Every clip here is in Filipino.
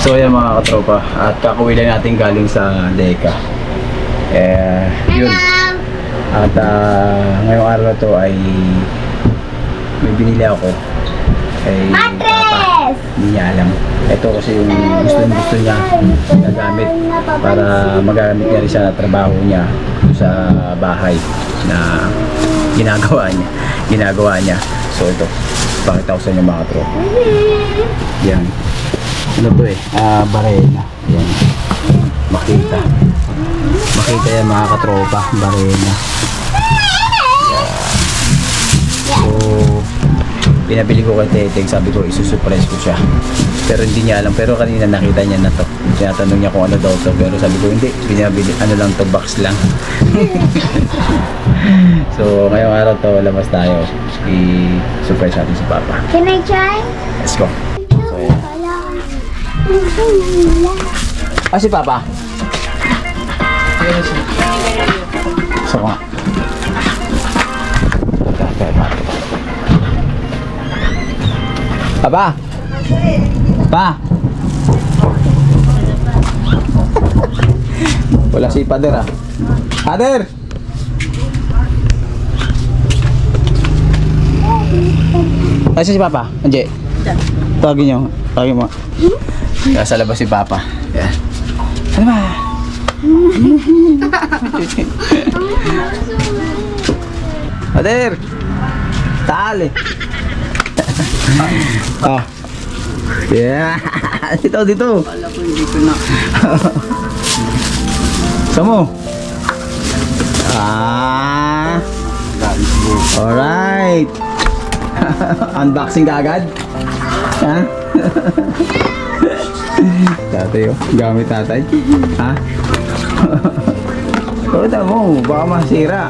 So ayan mga katropa, at kakauwi lang natin galing sa Leka. Yun. At ngayong araw na to ay may binili ako kay Papa. Hindi niya alam. Ito kasi yung gusto niya na gamit para magamit niya rin sa trabaho niya sa bahay na ginagawa niya. So ito, pakita ko sa inyo mga katropa. Yan. Ano to barena. Yan. Makita yan mga katropa, barena. Yan. So pinabili ko kay Teteng, sabi ko isusurprise ko siya, pero hindi niya alam. Pero kanina nakita niya na to, tinatanong niya kung ano daw to, pero sabi ko hindi, binabili, ano lang to, box lang. So ngayong araw to, labas tayo, i-surprise natin si Papa. Can I try? Let's go. So yan. Si Papa. So nga. Papa. Pa. Wala si Pader Pader. Ay si Papa. Anje. Tawagin mo. Sa labas si Papa. Yan. Ano ba? Pader. Tali. Oh. Yeah. Dito. Wala ko hindi ko na. Samo. Alright. Unboxing ka agad? Ha? Tatay gamit tatay. Ha? Kuda mo, baka masira.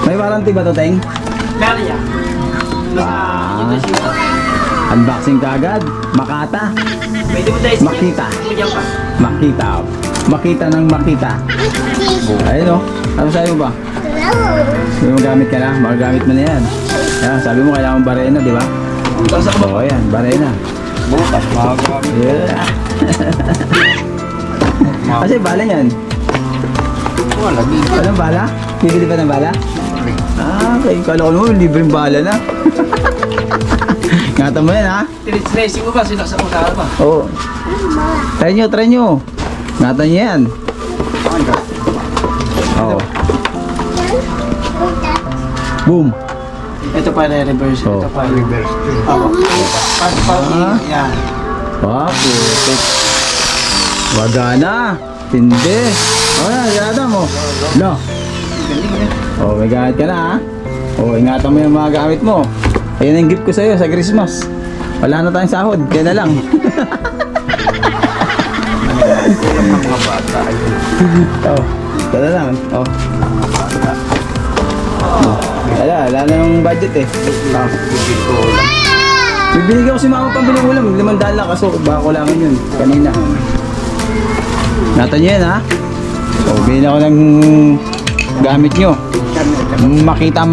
May warranty ba to, Teng? Meron yan. Unboxing ka agad. Makata. Pwede mo tayo Makita. Makita. Makita ng makita. Ayun o. Ano sabi mo ba? May magamit ka na? Magagamit mo na yan. Yan, sabi mo kailangan barena, di ba? Oo, yan. Barena. Bukas, magagamit. Yeah. Kasi bala yan. Wala, dito. Anong bala? Bibili ba ng bala? Okay. Kala ko naman, libreng bala na. Ngatan mo yan, ha? Tracing mo ba? Sinaksak mo sa ba? Oo. Try nyo. Ngatan nyo yan. Oo. Boom. Ito pa reverse. Oh. Ito pa reverse. Yan. Wow, putik. Wagana. Tindi. O yan, yada mo. No. O, may gamit ka na, ha? O, ingatan mo yung mga gamit mo. Ayan ang gift ko sa'yo sa Christmas. Wala na tayong sahod, kaya na lang. Kulang ng mga bata. Oh, ito na lang. Oh. Wala na yung budget eh. Oh. Bibili ko si mama pambili ulam. 500 lang kaso baka kulangan yun. Kanina. Natan nyo yan, ha? O, bilhin ako ng gamit nyo. Makita.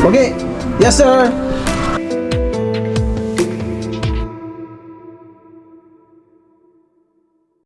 Okay. Yes, sir.